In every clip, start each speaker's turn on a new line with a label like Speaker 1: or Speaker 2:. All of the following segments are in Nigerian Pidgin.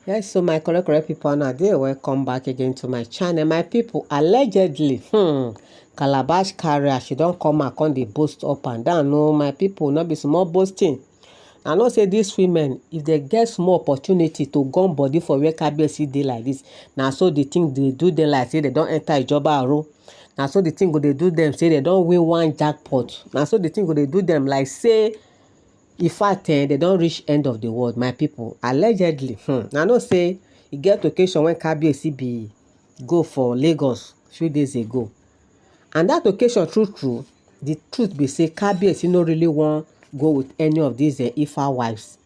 Speaker 1: Yes, so my correct people now they welcome back again to my channel. My people, allegedly, Calabash carrier, she don't come back on the boast up and down. No, my people, not be small boasting. I know say these women, if they get small opportunity to gun body for where KBC dey like this, now so the thing they do them like say they don't enter Ijoba Aro. Now so the thing go they do them say they don't win one jackpot. Now so the thing go they do them like say in fact they don't reach end of the world. My people, allegedly, I know say e get occasion when KBC be go for Lagos few days ago, and that occasion true the truth be say KBC no really wan go with any of these Ifa wives,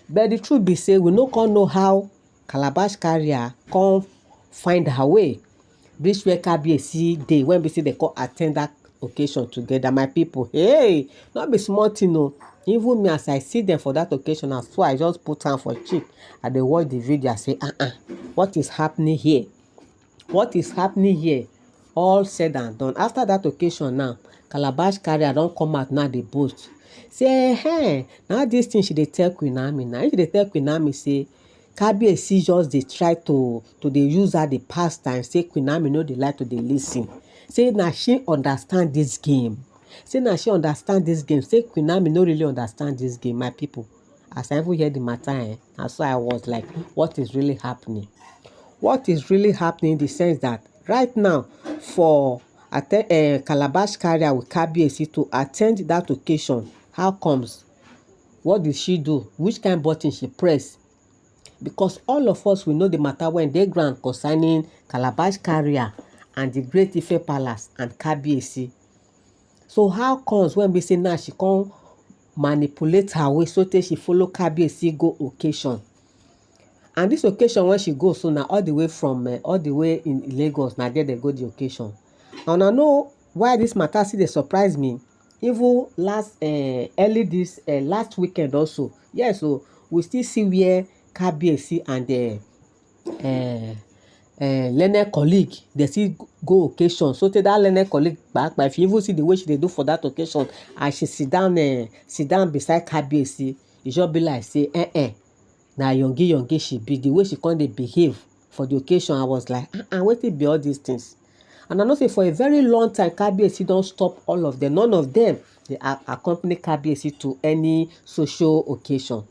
Speaker 1: but the truth be say we no come know how Calabash carrier come find her way reach where KBC dey when be say they come attend that occasion together. My people, hey, not be small thing o. Even me, as I see them for that occasion, as so I just put am for cheek. I dey watch the video. I say, what is happening here? What is happening here? All said and done. After that occasion now, Calabash carrier don come out now dey boast. Say, hey, now this thing she dey tell Queen Naomi. Now she dey tell Queen Naomi say, KBC just dey try to dey use her the past time. Say Queen Naomi no dey like to dey listen. Say na she understand this game. Say na she understand this game. Say Queen Naomi no really understand this game. My people, as I even hear the matter, and so I was like, what is really happening? What is really happening in the sense that right now for Calabash carrier with KBC to attend that occasion, how comes? What did she do? Which kind of button she press? Because all of us we know the matter when they grant concerning Calabash carrier and the Great Ife Palace and KBC. So how comes when we say now she come manipulate her way so that she follow KBC go occasion? And this occasion when she goes, so now all the way from all the way in Lagos, now there they go the occasion. And I know why this matter see they surprise me. Even last early this last weekend also. Yeah, so we still see where KBC and learned colleague they still go occasion. So take that learned colleague back, but if you even see the way she they do for that occasion, and she sit down beside KBC, it just be like say now yongi she be. The way she can't dey behave for the occasion, I was like wetin be all these things? And I know say for a very long time KBC don't stop all of them. None of them they accompany KBC to any social occasion.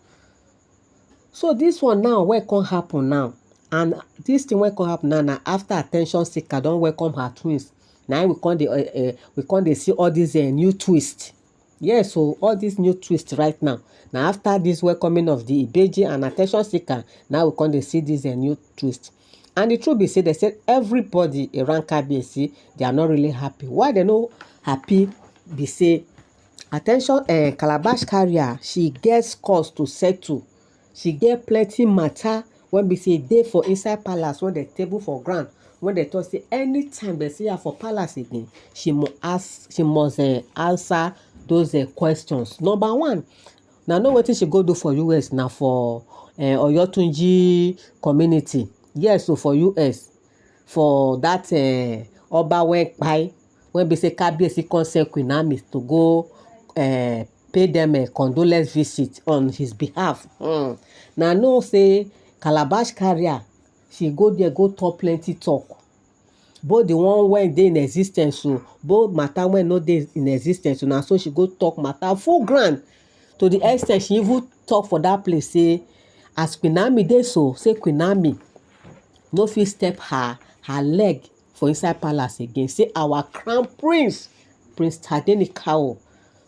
Speaker 1: So this one now what can happen now? And this thing what can happen now after attention seeker don't welcome her twins. Now we can't see all these new twists. Yes, so all these new twists right now. Now after this welcoming of the Ibeji and attention seeker, now we can't see this new twist. And the truth be said, they said everybody around KBC, they are not really happy. Why they not happy? They say attention Calabash carrier, she gets cause to settle. She get plenty matter when we say day for inside palace, when the table for ground, when they talk say anytime they see her for palace again, she must answer those questions. Number one, now know what she go do for US now for Oyotunji community. Yes, so for US, for that Oba Wekpai, when we say KBC consent Queen Naomi to go pay them a condolence visit on his behalf. Now know say Calabash carrier, she go there go talk plenty talk. Both the one when they in existence, so both matter when no dey in existence. So now so she go talk matter full ground to the extent she even talk for that place. Say as Queen Naomi dey so, say Queen Naomi no fit step her leg for inside palace again. Say our crown prince, Prince Tadenikawo,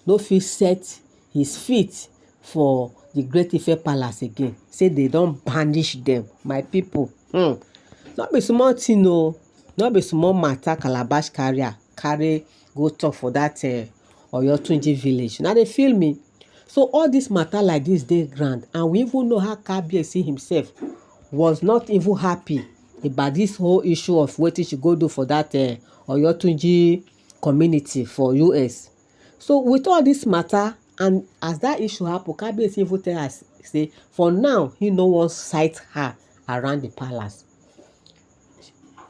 Speaker 1: no fit set his feet for the Great Ife Palace again. Say they don't banish them. My people, not be small thing o. Not be small matter Calabash carrier carry go talk for that Oyotunji village. Now they feel me. So all this matter like this dey grand, and we even know how KBC himself was not even happy about this whole issue of wetin she go do for that Oyotunji community for US. So with all this matter, and as that issue happen, KBC even tell us say for now he no wan sight her around the palace.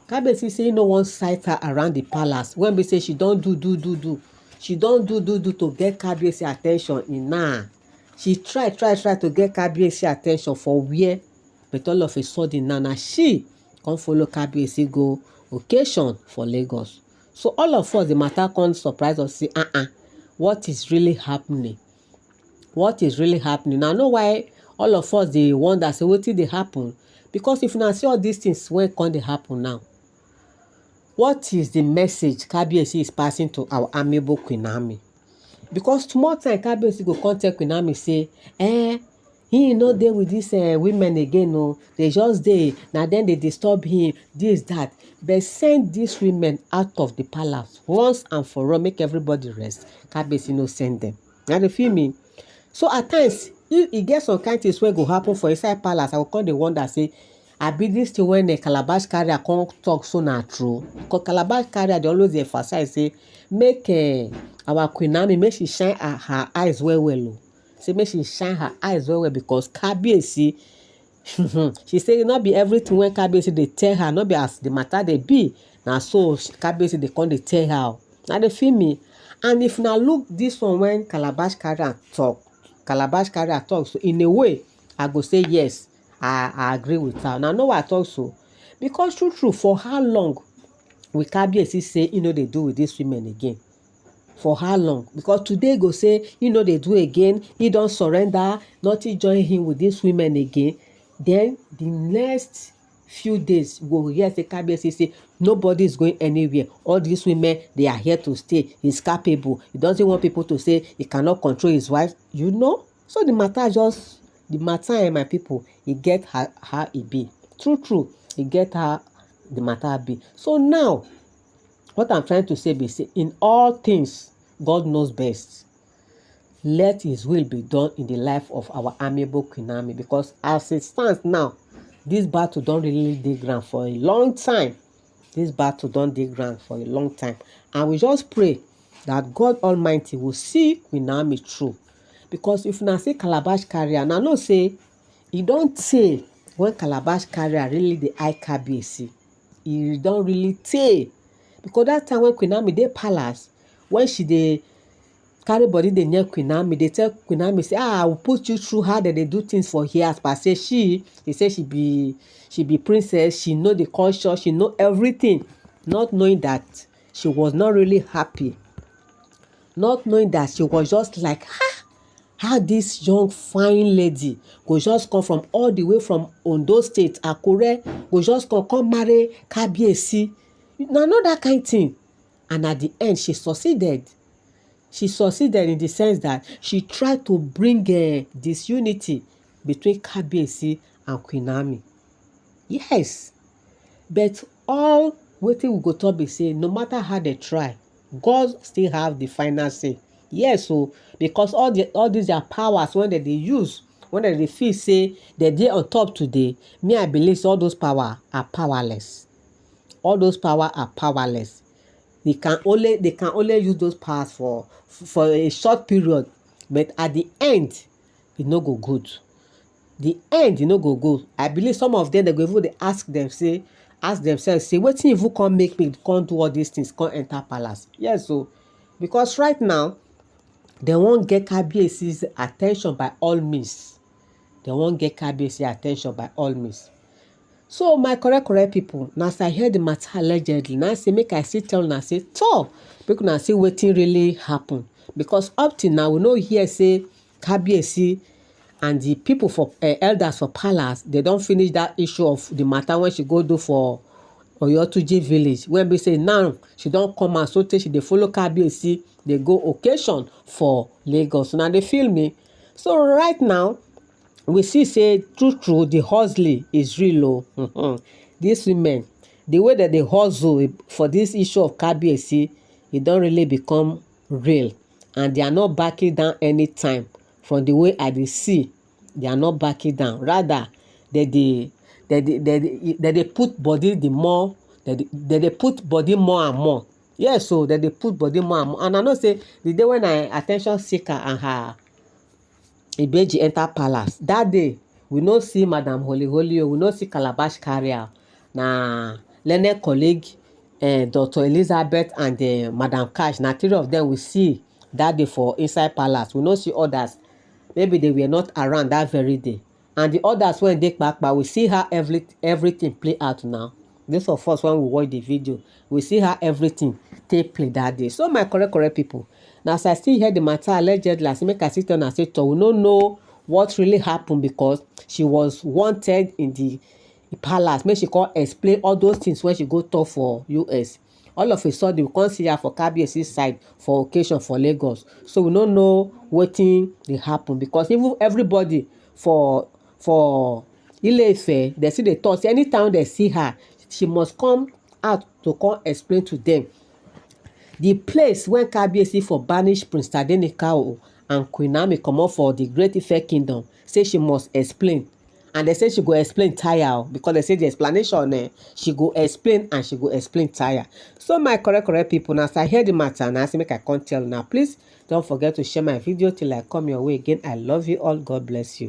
Speaker 1: KBC say he no wan sight her around the palace when we say she don do. She don do to get KBC attention. She try to get KBC attention for where? but all of a sudden now she come follow Kabiyesi go occasion for Lagos. So all of us, the matter come surprise us, say what is really happening? What is really happening? Now know why all of us dey wonder say wetin dey happen? Because if una see all these things wey come dey happen now, what is the message Kabiyesi is passing to our amiable Queen Naomi? Because small time Kabiyesi go come tell Queen Naomi say he no dey with these women again o, they just dey, na dem dey disturb him, this that, but send these women out of the palace once and for all, make everybody rest. Kabiyesi no send them. Na dey feel me? So at times e get some kind things wey go happen for inside palace, I go come dey wonder say abi this thing when Calabash carrier come talk so na true? Because Calabash carrier dey always dey emphasize say make our Queen Naomi make she shine her eyes well well o. Say make she shine her eyes well well, because Kabiyesi she say no be everything when Kabiyesi dey tell her, no be as the matter dey be, na so Kabiyesi dey come dey tell her. Na dey feel me? And if na look this one when Calabash carrier talk so in a way I go say yes, I agree with her. Now know why I talk so? Because true for how long will Kabiyesi say he no dey do with these women again? For how long? Because today go say he no dey do again, he don surrender, nothing join him with these women again. Then the next few days we go hear say Kabiyesi say nobody is going anywhere, all these women they are here to stay, he's capable, he doesn't want people to say he cannot control his wife, you know. So the matter my people, e get how e be. True e get how the matter be. So now what I'm trying to say be say in all things God knows best. Let his will be done in the life of our amiable Queen Naomi, because as it stands now, this battle don really dey ground for a long time. And we just pray that God Almighty will see Queen Naomi through. Because if una see Calabash carrier, na know say e don tey when Calabash carrier really dey eye Kabiyesi. E don really tey. Because that time when Queen Naomi dey palace, when she dey carry body dey near Queen Naomi, dey tell Queen Naomi say I will put you through how they dey do things for here. As per say she say she be princess, she know the culture, she know everything, not knowing that she was not really happy, not knowing that she was just like how this young fine lady go just come from all the way from Ondo State, Akure, go just come marry Kabiyesi. Na know that kind thing. And at the end she succeeded in the sense that she tried to bring disunity between Kabiyesi and Queen Naomi. Yes, but all wetin we go talk be say no matter how they try, God still have the final say. Yes, so because all these their powers when they use, when they feel say they dey on top today, me I believe all those power are powerless. All those power are powerless. They can only use those powers for a short period, but at the end e no go good. The end e no go good. I believe some of them they go even ask themselves say wetin even come make me come do all these things, come enter palace. Yes, so because right now they won't get Kabiyesi's attention by all means. So my correct people, now as I hear the matter allegedly, now say make I still tell una say make una see wetin really happen. Because up till now we no hear say Kabiyesi and the people for elders for palace, they don't finish that issue of the matter when she go do for Oyotuji village. When we say now she don't come and so she dey follow Kabiyesi, they go occasion for Lagos. Now they feel me. So right now we see say true the hustling is real. These women, the way that they hustle for this issue of Kabiyesi, it don't really become real, and they are not backing down anytime. From the way I dey see, they are not backing down. Rather, they put body the more, they put body more and more. Yes, so they put body more and more. And I know say the day when attention seeker and her Ibeji enter palace, that day we no see Madam Holy, we no see Calabash carrier. Na learned colleague Dr. Elizabeth and Madam Cash, na three of them we see that day for inside palace. We no see others. Maybe they were not around that very day. and the others wey dey kpakpa, we see how everything play out now. Those of us when we watch the video, we see how everything take play that day. So my correct people, now as I still hear the matter allegedly, I say make I sit down and say, we no know what really happened, because she was wanted in the palace. Make she come explain all those things when she go talk for US. All of a sudden we can't see her for Kabiyesi side for occasion for Lagos. So we don't know wetin dey happen, because even everybody for Ile-Ife, they see the talk say anytime they see her, she must come out to come explain to them the place when Kabiyesi for banish Prince Tadenikawo and Queen Naomi comot for the Great Ife Kingdom. Say she must explain, and they say she go explain tire, because they say the explanation she go explain, and she go explain tire. So my correct people, now as I hear the matter, now I say make I come tell now. Please don't forget to share my video till I come your way again. I love you all. God bless you.